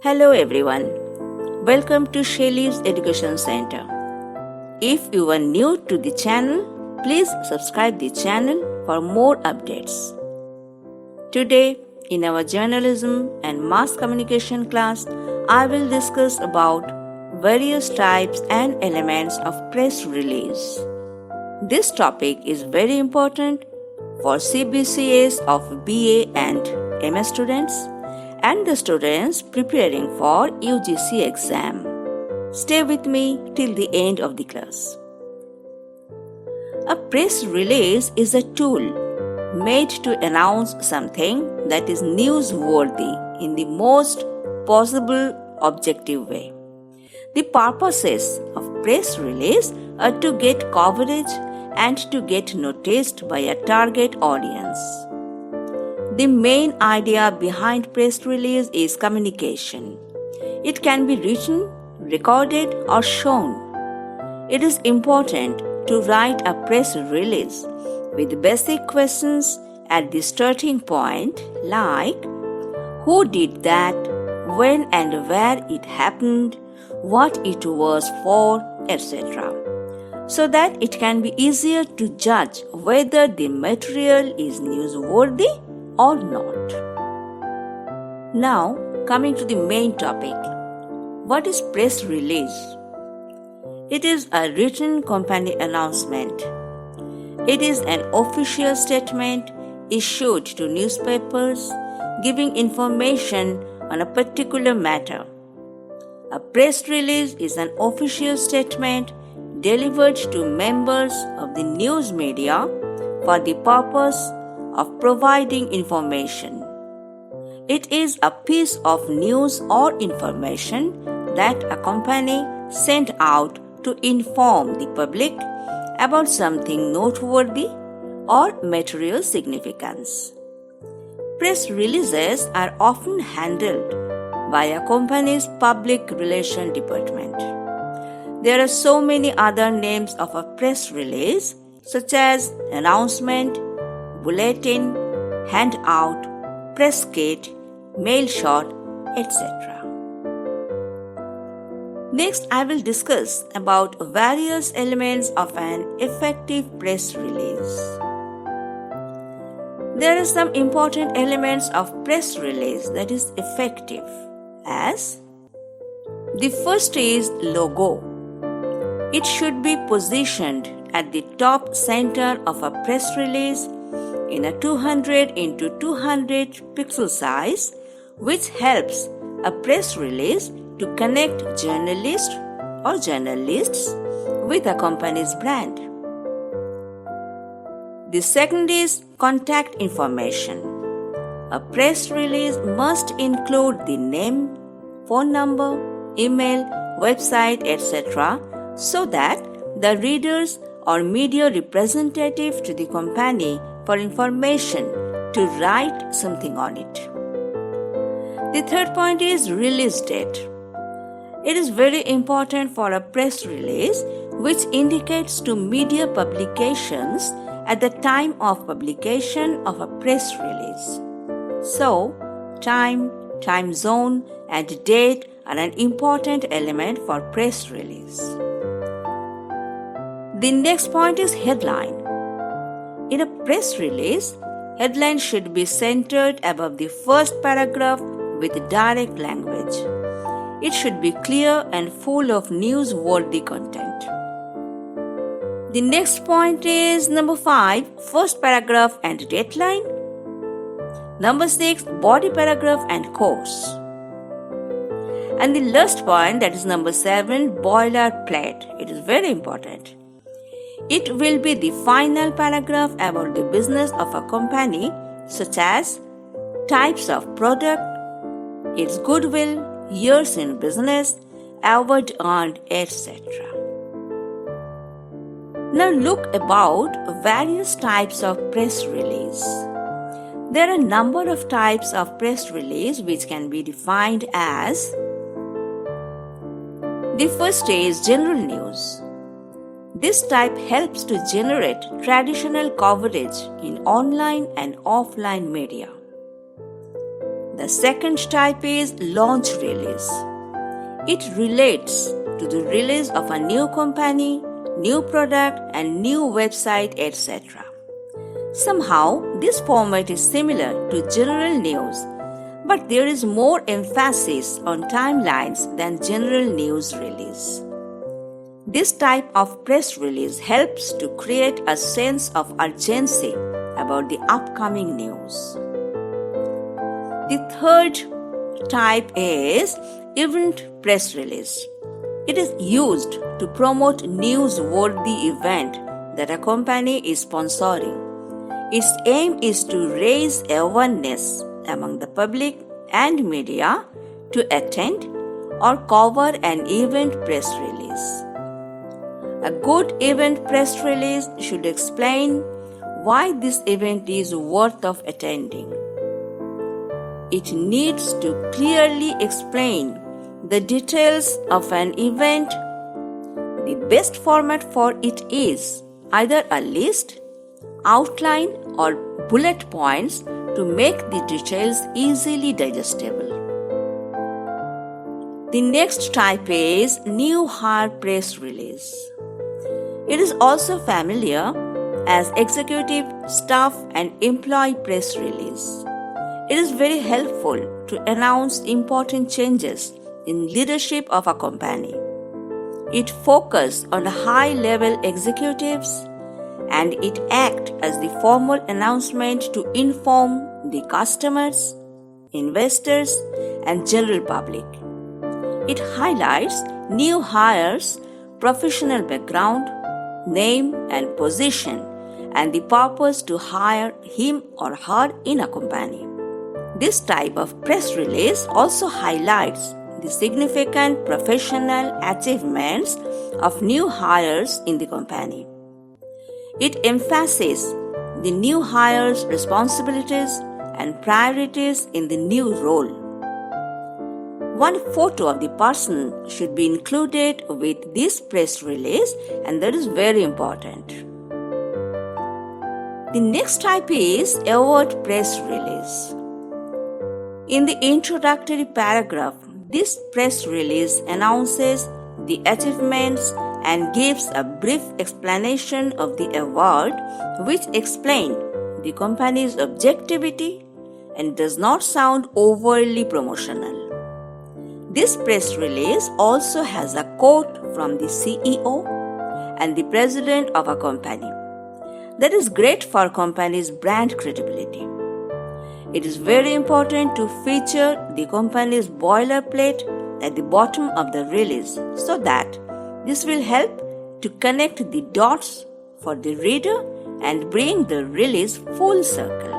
Hello everyone. Welcome to Shaily's Education Center. If you are new to the channel, please subscribe the channel for more updates. Today, in our journalism and mass communication class, I will discuss about various types and elements of press release. This topic is very important for CBCS of BA and MS students and the students preparing for UGC exam. Stay with me till the end of the class. A press release is a tool made to announce something that is newsworthy in the most possible objective way. The purposes of press release are to get coverage and to get noticed by a target audience. The main idea behind press release is communication. It can be written, recorded, or shown. It is important to write a press release with basic questions at the starting point like who did that, when and where it happened, what it was for, etc., so that it can be easier to judge whether the material is newsworthy or not. Now, coming to the main topic. What is press release? It is a written company announcement. It is an official statement issued to newspapers giving information on a particular matter. A press release is an official statement delivered to members of the news media for the purpose of providing information. It is a piece of news or information that a company sent out to inform the public about something noteworthy or material significance. Press releases are often handled by a company's public relations department. There are so many other names of a press release such as announcement, bulletin, handout, press kit, mail shot, etc. Next, I will discuss about various elements of an effective press release. There are some important elements of press release that is effective as the first is logo. It should be positioned at the top center of a press release in a 200 into 200 pixel size, which helps a press release to connect journalists with a company's brand. The second is contact information. A press release must include the name, phone number, email, website, etc., so that the readers or media representative to the company for information to write something on it. The third point is release date. It is very important for a press release which indicates to media publications at the time of publication of a press release. So, time zone, and date are an important element for press release. The next point is headline. In a press release, headline should be centered above the first paragraph with direct language. It should be clear and full of newsworthy content. The next point is number 5, first paragraph and deadline. Number 6, body paragraph and course. And the last point, that is number 7, boilerplate. It is very important. It will be the final paragraph about the business of a company, such as types of product, its goodwill, years in business, award earned, etc. Now look about various types of press release. There are a number of types of press release which can be defined as: the first is general news. This type helps to generate traditional coverage in online and offline media. The second type is launch release. It relates to the release of a new company, new product, and new website, etc. Somehow, this format is similar to general news, but there is more emphasis on timelines than general news release. This type of press release helps to create a sense of urgency about the upcoming news. The third type is event press release. It is used to promote newsworthy event that a company is sponsoring. Its aim is to raise awareness among the public and media to attend or cover an event press release. A good event press release should explain why this event is worth of attending. It needs to clearly explain the details of an event. The best format for it is either a list, outline, or bullet points to make the details easily digestible. The next type is new hire press release. It is also familiar as executive, staff, and employee press release. It is very helpful to announce important changes in leadership of a company. It focuses on high-level executives and it acts as the formal announcement to inform the customers, investors, and general public. It highlights new hires' professional background, name, and position, and the purpose to hire him or her in a company. This type of press release also highlights the significant professional achievements of new hires in the company. It emphasizes the new hires' responsibilities and priorities in the new role. One photo of the person should be included with this press release, and that is very important. The next type is award press release. In the introductory paragraph, this press release announces the achievements and gives a brief explanation of the award, which explains the company's objectivity and does not sound overly promotional. This press release also has a quote from the CEO and the president of a company. That is great for a company's brand credibility. It is very important to feature the company's boilerplate at the bottom of the release so that this will help to connect the dots for the reader and bring the release full circle.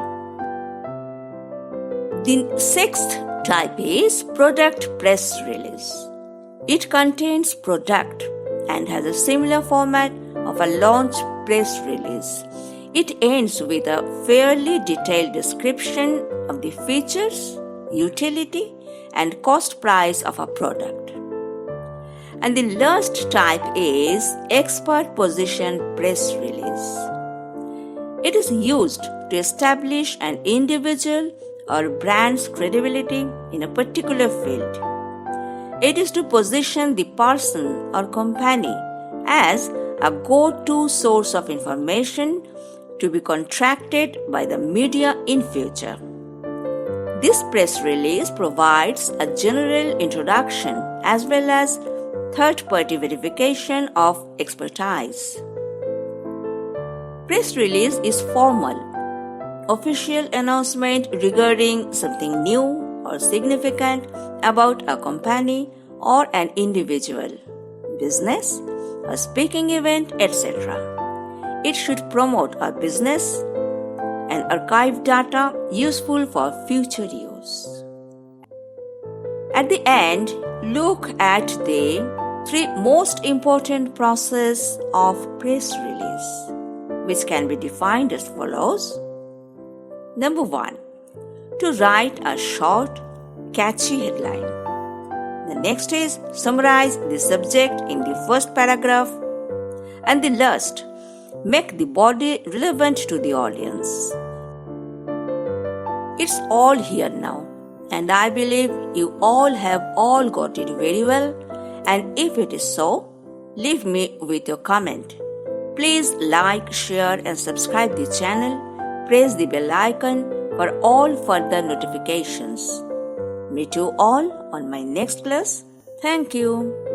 The sixth type is product press release. It contains product and has a similar format of a launch press release. It ends with a fairly detailed description of the features, utility, and cost price of a product. And the last type is expert position press release. It is used to establish an individual or brand's credibility in a particular field. It is to position the person or company as a go-to source of information to be contracted by the media in future. This press release provides a general introduction as well as third-party verification of expertise. Press release is formal, official announcement regarding something new or significant about a company or an individual, business, a speaking event, etc. It should promote a business and archive data useful for future use. At the end, look at the 3 most important processes of press release, which can be defined as follows. Number 1. To write a short, catchy headline. The next is summarize the subject in the first paragraph. And the last, make the body relevant to the audience. It's all here now. and I believe you all have all got it very well, and if it is so, leave me with your comment. Please like, share and subscribe the channel. Press the bell icon for all further notifications. Meet you all on my next class. Thank you.